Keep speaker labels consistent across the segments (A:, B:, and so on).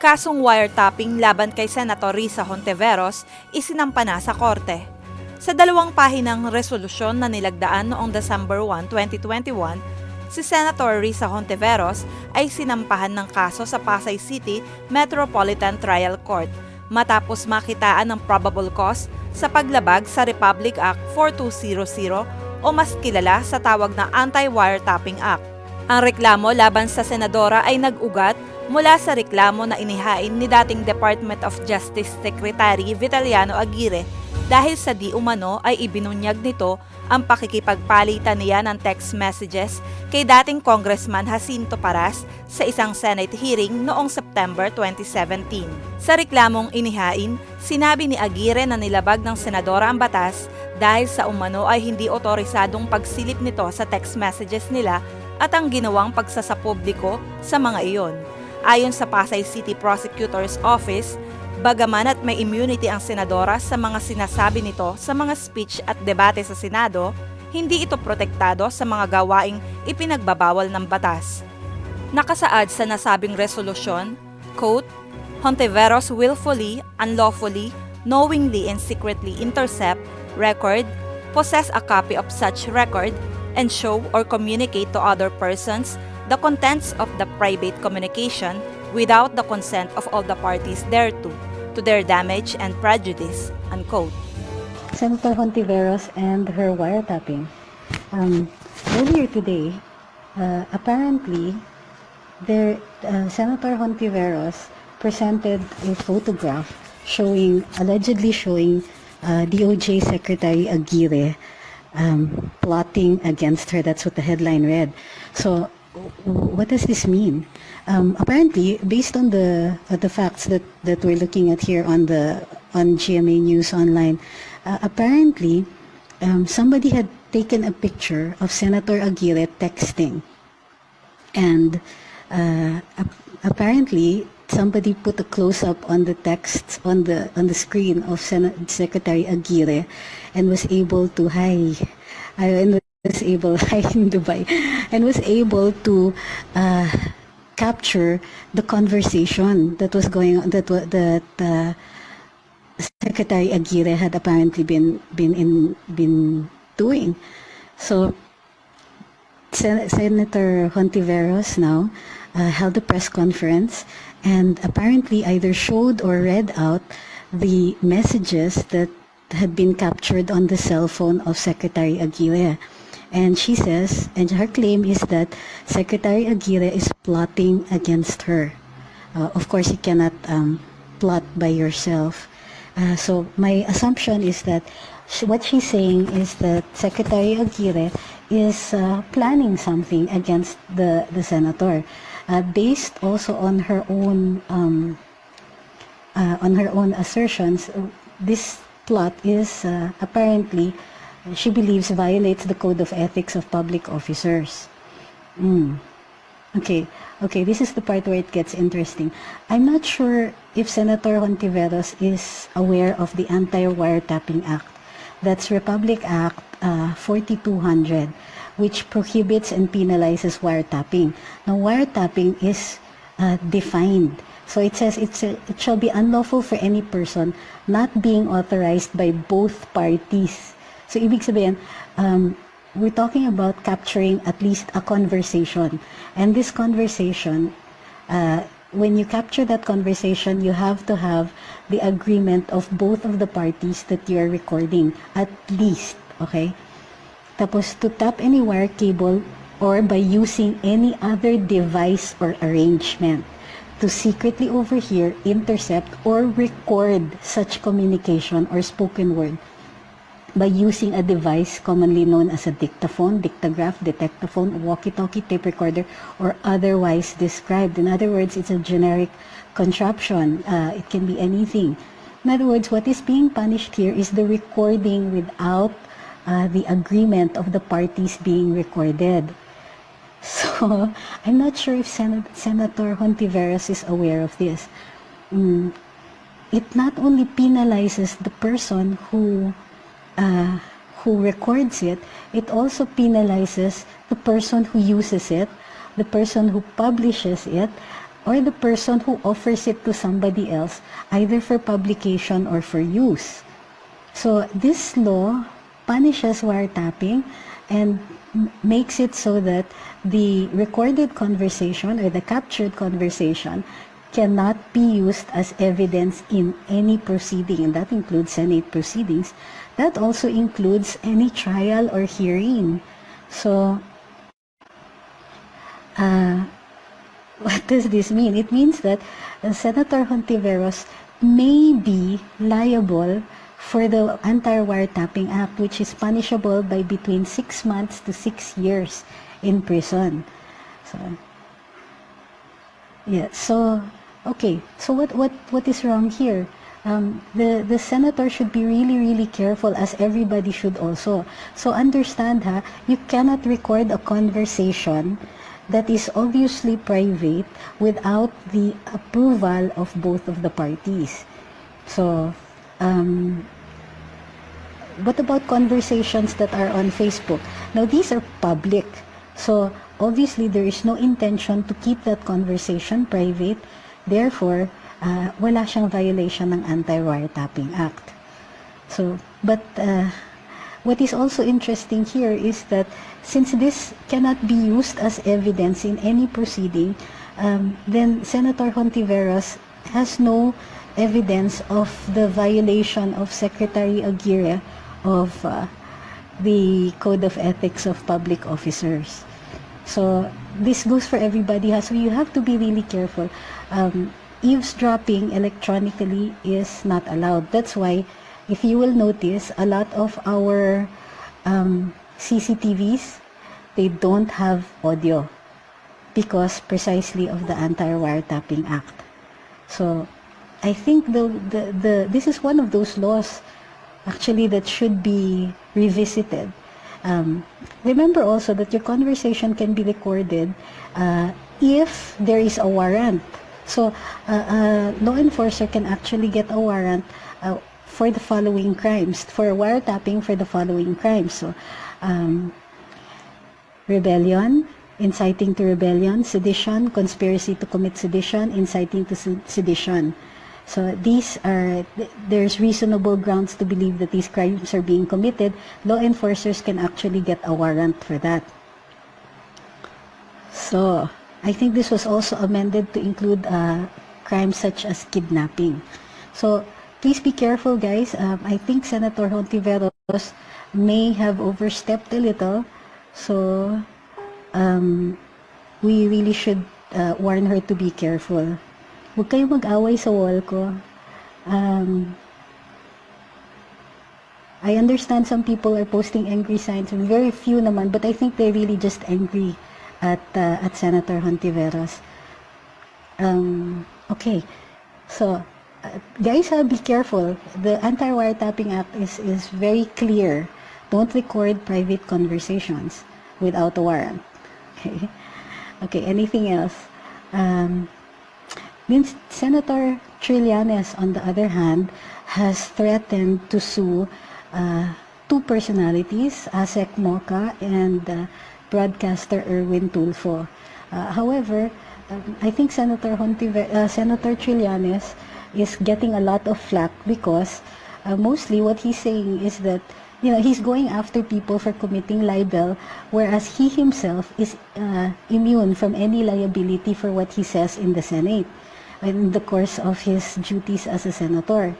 A: kasong wiretapping laban kay Senator Risa Hontiveros isinampa na sa korte. Sa 2 pahinang resolusyon na nilagdaan noong December 1, 2021, si Senator Risa Hontiveros ay sinampahan ng kaso sa Pasay City Metropolitan Trial Court matapos makitaan ng probable cause sa paglabag sa Republic Act 4200 o mas kilala sa tawag na Anti-Wiretapping Act. Ang reklamo laban sa senadora ay nag-ugat mula sa reklamo na inihain ni dating Department of Justice Secretary Vitaliano Aguirre dahil sa di umano ay ibinunyag nito ang pakikipagpalitan niya ng text messages kay dating Congressman Jacinto Paras sa isang Senate hearing noong September 2017. Sa reklamong inihain, sinabi ni Aguirre na nilabag ng senadora ang batas dahil sa umano ay hindi otorisadong pagsilip nito sa text messages nila at ang ginawang pagsasapubliko sa mga iyon. Ayon sa Pasay City Prosecutor's Office, bagaman at may immunity ang senadora sa mga sinasabi nito sa mga speech at debate sa Senado, hindi ito protektado sa mga gawaing ipinagbabawal ng batas. Nakasaad sa nasabing resolusyon, quote, Hontiveros willfully, unlawfully, knowingly and secretly intercept, record, possess a copy of such record, and show or communicate to other persons the contents of the private communication without the consent of all the parties thereto, to their damage and prejudice, unquote.
B: Senator Hontiveros and her wiretapping. Earlier today, apparently, Senator Hontiveros presented a photograph allegedly showing DOJ Secretary Aguirre plotting against her. That's what the headline read. So, what does this mean? Apparently, based on the facts that we're looking at here on GMA News Online, apparently, somebody had taken a picture of Senator Aguirre texting, and apparently somebody put a close-up on the text on the screen of Secretary Aguirre, and was able to hi in Dubai, and was able to capture the conversation that was going on, that Secretary Aguirre had apparently been doing. So Senator Hontiveros now held a press conference and apparently either showed or read out the messages that had been captured on the cell phone of Secretary Aguirre. And she says, and her claim is that Secretary Aguirre is plotting against her. Of course, you cannot plot by yourself. So my assumption is that what she's saying is that Secretary Aguirre is planning something against the senator, based also on her own assertions. This plot is apparently, she believes, violates the Code of Ethics of Public Officers. Okay, this is the part where it gets interesting. I'm not sure if Senator Hontiveros is aware of the Anti-Wiretapping Act. That's Republic Act 4200, which prohibits and penalizes wiretapping. Now, wiretapping is defined. So it says it shall be unlawful for any person not being authorized by both parties. So ibig sabihin, we're talking about capturing at least a conversation. And this conversation, when you capture that conversation, you have to have the agreement of both of the parties that you are recording, at least, okay? Tapos, to tap any wire cable or by using any other device or arrangement to secretly overhear, intercept, or record such communication or spoken word by using a device commonly known as a dictaphone, dictagraph, detectaphone, walkie-talkie, tape recorder, or otherwise described. In other words, it's a generic contraption. It can be anything. In other words, what is being punished here is the recording without the agreement of the parties being recorded. So, I'm not sure if Senator Hontiveros is aware of this. It not only penalizes the person who records it, it also penalizes the person who uses it, the person who publishes it, or the person who offers it to somebody else, either for publication or for use. So this law punishes wiretapping and makes it so that the recorded conversation or the captured conversation cannot be used as evidence in any proceeding, and that includes Senate proceedings. That also includes any trial or hearing. So, what does this mean? It means that Senator Hontiveros may be liable for the Anti-Wiretapping Act, which is punishable by between 6 months to 6 years in prison. So, yeah. So, okay. So what is wrong here? The senator should be really careful, as everybody should also. So understand, you cannot record a conversation that is obviously private without the approval of both of the parties. So, what about conversations that are on Facebook? Now, these are public. So, obviously, there is no intention to keep that conversation private. Therefore, wala siyang violation ng Anti-Wiretapping Act. So, but what is also interesting here is that since this cannot be used as evidence in any proceeding, then Senator Hontiveros has no evidence of the violation of Secretary Aguirre of the Code of Ethics of Public Officers. So this goes for everybody. So you have to be really careful. Eavesdropping electronically is not allowed. That's why, if you will notice, a lot of our CCTVs, they don't have audio because precisely of the Anti-Wiretapping Act. So I think this is one of those laws actually that should be revisited. Remember also that your conversation can be recorded if there is a warrant. So law enforcer can actually get a warrant for the following crimes, for wiretapping for the following crimes. So rebellion, inciting to rebellion, sedition, conspiracy to commit sedition, inciting to sedition. So there's reasonable grounds to believe that these crimes are being committed. Law enforcers can actually get a warrant for that. So I think this was also amended to include crimes such as kidnapping. So please be careful, guys. I think Senator Hontiveros may have overstepped a little. So we really should warn her to be careful. Huwag kayong mag-away sa wall ko. I understand some people are posting angry signs, and very few naman, but I think they're really just angry at Senator Hontiveros. Okay, so guys, be careful. The Anti-Wiretapping Act is very clear. Don't record private conversations without a warrant. Okay. Okay. Anything else? Senator Trillanes, on the other hand, has threatened to sue two personalities, Asek Moca and broadcaster Erwin Tulfo. However, I think Senator Trillanes is getting a lot of flack because mostly what he's saying is that he's going after people for committing libel, whereas he himself is immune from any liability for what he says in the Senate in the course of his duties as a senator.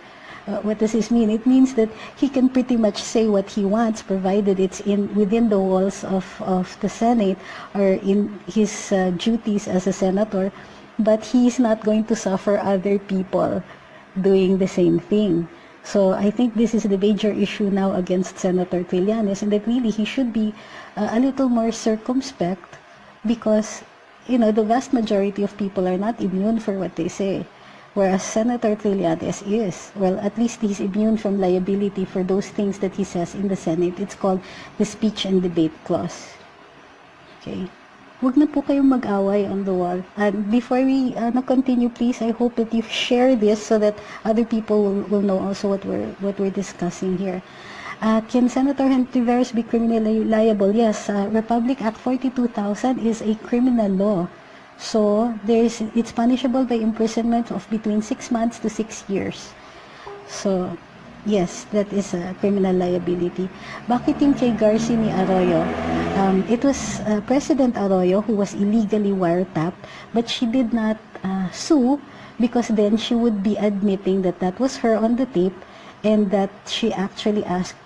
B: What does this mean? It means that he can pretty much say what he wants, provided it's within the walls of the Senate or in his duties as a senator, but he's not going to suffer other people doing the same thing. So I think this is the major issue now against Senator Trillanes, and that really he should be a little more circumspect because, the vast majority of people are not immune for what they say, whereas Senator Trillanes is. Well, at least he's immune from liability for those things that he says in the Senate. It's called the speech and debate clause. Okay. Huwag na po kayong mag-away on the wall. And before we continue, please, I hope that you share this so that other people will know also what we're discussing here. Can Senator Hontiveros be criminally liable? Yes, Republic Act 42,000 is a criminal law. So, it's punishable by imprisonment of between 6 months to 6 years. So, yes, that is a criminal liability. Bakit yung kay Garci ni Arroyo? It was President Arroyo who was illegally wiretapped, but she did not sue because then she would be admitting that that was her on the tape and that she actually asked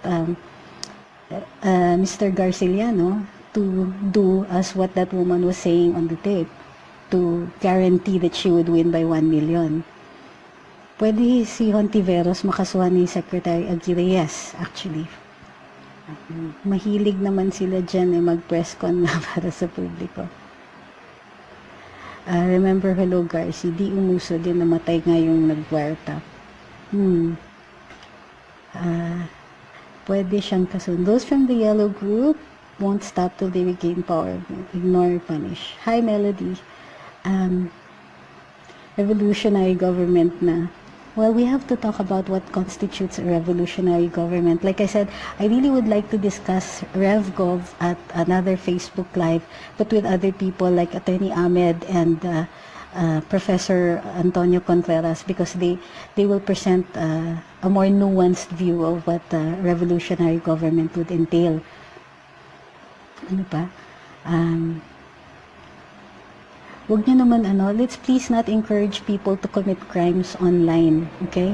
B: Mr. Garciliano to do as what that woman was saying on the tape, to guarantee that she would win by 1 million. Pwede si Hontiveros makasuhan ni Secretary Aguirre? Yes, actually. Mahilig naman sila dyan mag-press con na para sa publiko. Remember, hello Garci, di umuso din, namatay nga yung nag-wiretap. Pwede siyang kasuhan. Those from the yellow group won't stop till they regain power. Ignore, punish. Hi, Melody. Revolutionary government na. Well, we have to talk about what constitutes a revolutionary government. Like I said, I really would like to discuss RevGov at another Facebook Live, but with other people like Attorney Ahmed and Professor Antonio Contreras, because they will present a more nuanced view of what revolutionary government would entail. Ano pa? Wag niyo naman let's please not encourage people to commit crimes online, okay?